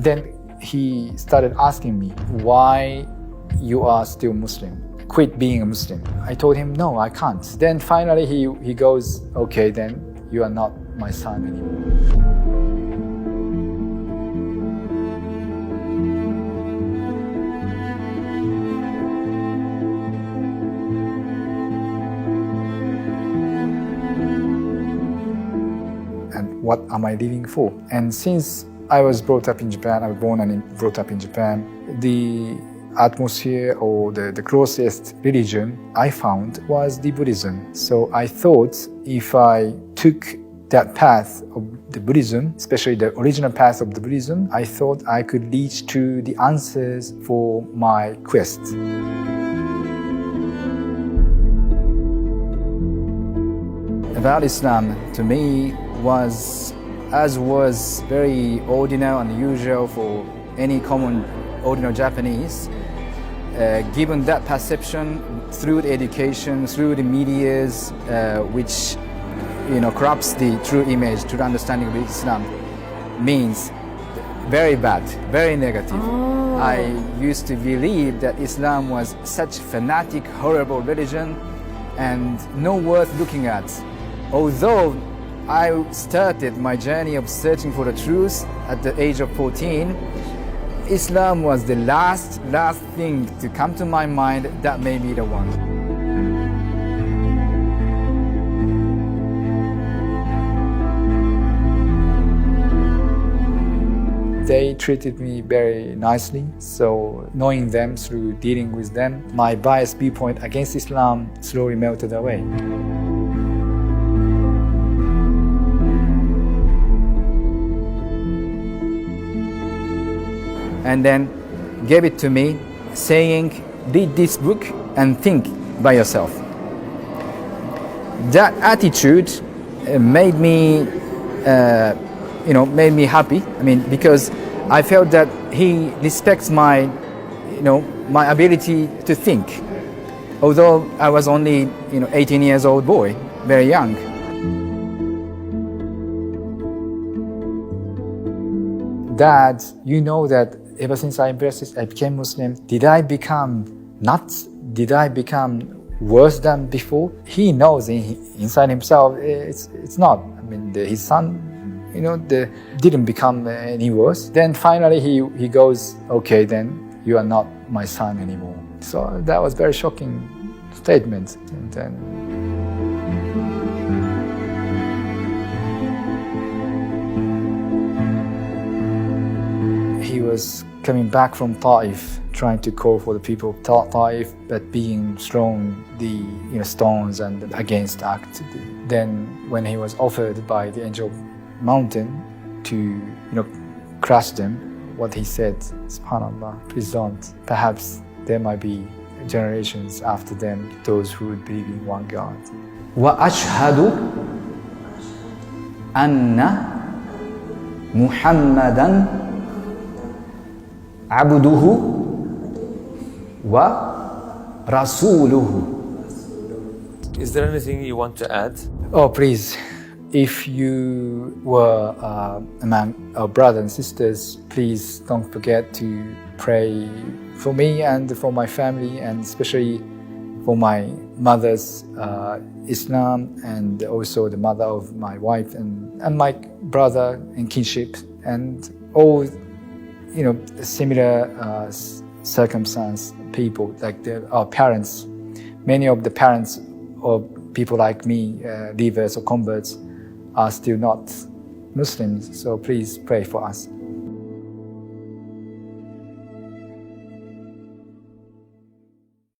Then he started asking me, why you are still Muslim? Quit being a Muslim. I told him, no, I can't. Then finally he goes, okay, then you are not my son anymore. And what am I living for? And since I was brought up in Japan, I was born and brought up in Japan, the atmosphere or the closest religion I found was the Buddhism. So I thought if I took that path of the Buddhism, especially the original path of the Buddhism, I thought I could lead to the answers for my quest. About Islam, to me, was very ordinary and usual for any common ordinary Japanese. Given that perception through the education, through the medias, which corrupts the true image, true understanding of Islam, means very bad, very negative. Oh. I used to believe that Islam was such fanatic, horrible religion and no worth looking at. Although I started my journey of searching for the truth at the age of 14, Islam was the last thing to come to my mind that may be the one. They treated me very nicely, so knowing them through dealing with them, my biased viewpoint against Islam slowly melted away. And then gave it to me, saying, read this book and think by yourself. That attitude made me happy. I mean, because I felt that he respects my ability to think. Although I was only, 18 years old boy, very young. Dad, you know that ever since I became Muslim, did I become nuts? Did I become worse than before? He knows inside himself it's not. I mean, his son, didn't become any worse. Then finally he goes, okay, then you are not my son anymore. So that was a very shocking statement. And then he was coming back from Ta'if, trying to call for the people of Ta'if, but being thrown the stones and against act. Then when he was offered by the angel mountain to crush them, what he said, subhanallah, please don't. Perhaps there might be generations after them, those who would believe in one God. وأشهد أن محمدًا عبده ورسوله. Is there anything you want to add? Oh, please. If you were among our brothers and sisters, please don't forget to pray for me and for my family, and especially for my mother's Islam, and also the mother of my wife and my brother in kinship, and all similar circumstance people, like our parents. Many of the parents of people like me, leavers or converts, are still not Muslims, so please pray for us.